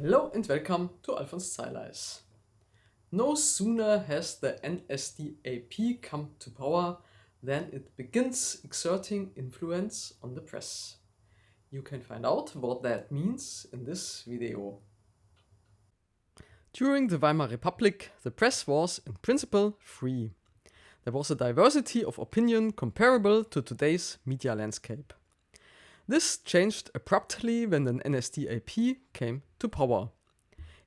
Hello and welcome to Alfons Zeileis. No sooner has the NSDAP come to power than it begins exerting influence on the press. You can find out what that means in this video. During the Weimar Republic, the press was, in principle, free. There was a diversity of opinion comparable to today's media landscape. This changed abruptly when the NSDAP came to power.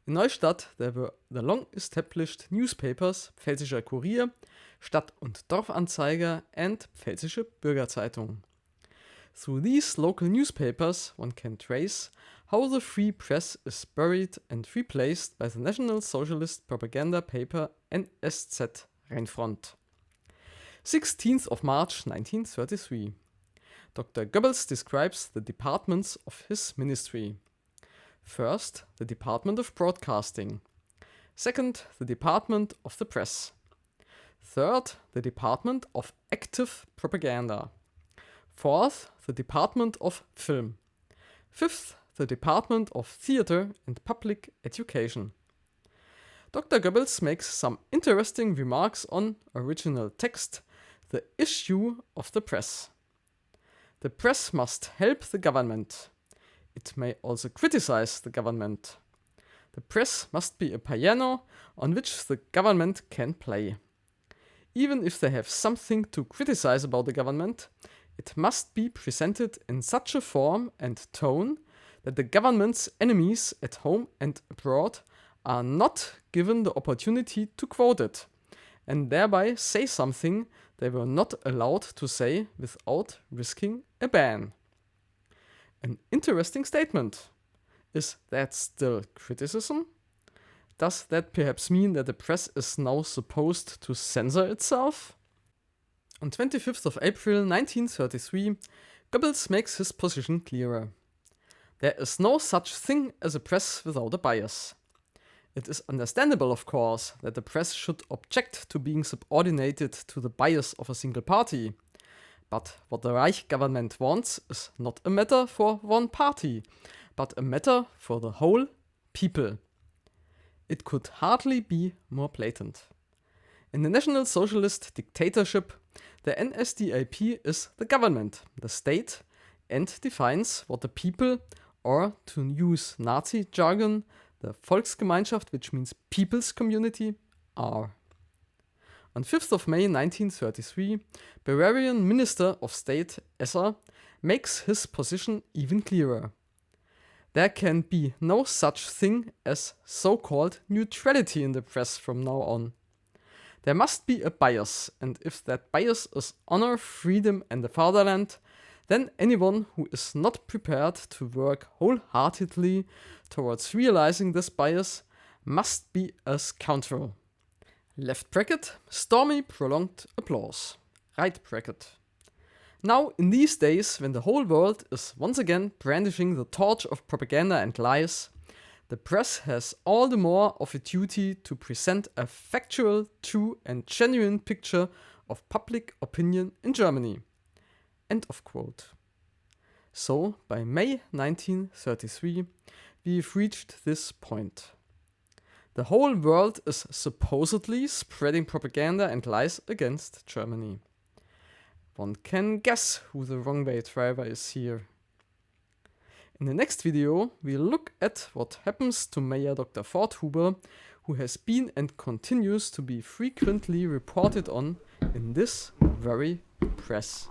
In Neustadt there were the long-established newspapers Pfälzischer Kurier, Stadt- und Dorfanzeiger and Pfälzische Bürgerzeitung. Through these local newspapers one can trace how the free press is buried and replaced by the National Socialist propaganda paper NSZ Rheinfront. 16th of March 1933. Dr. Goebbels describes the departments of his ministry. First, the Department of Broadcasting. Second, the Department of the Press. Third, the Department of Active Propaganda. Fourth, the Department of Film. Fifth, the Department of Theater and Public Education. Dr. Goebbels makes some interesting remarks on original text, the issue of the press. The press must help the government. It may also criticize the government. The press must be a piano on which the government can play. Even if they have something to criticize about the government, it must be presented in such a form and tone that the government's enemies at home and abroad are not given the opportunity to quote it, and thereby say something they were not allowed to say without risking a ban. An interesting statement. Is that still criticism? Does that perhaps mean that the press is now supposed to censor itself? On 25th of April 1933, Goebbels makes his position clearer. There is no such thing as a press without a bias. It is understandable, of course, that the press should object to being subordinated to the bias of a single party. But what the Reich government wants is not a matter for one party, but a matter for the whole people. It could hardly be more blatant. In the National Socialist Dictatorship, the NSDAP is the government, the state, and defines what the people, or to use Nazi jargon, the Volksgemeinschaft, which means people's community, are. On 5th of May 1933, Bavarian Minister of State Esser makes his position even clearer. There can be no such thing as so-called neutrality in the press from now on. There must be a bias, and if that bias is honor, freedom and the fatherland, then anyone who is not prepared to work wholeheartedly towards realizing this bias must be a scoundrel. Left bracket, stormy prolonged applause. Right bracket. Now, in these days, when the whole world is once again brandishing the torch of propaganda and lies, the press has all the more of a duty to present a factual, true and genuine picture of public opinion in Germany. End of quote. So, by May 1933, we've reached this point. The whole world is supposedly spreading propaganda and lies against Germany. One can guess who the wrong-way driver is here. In the next video, we'll look at what happens to Mayor Dr. Forthuber, who has been and continues to be frequently reported on in this very press.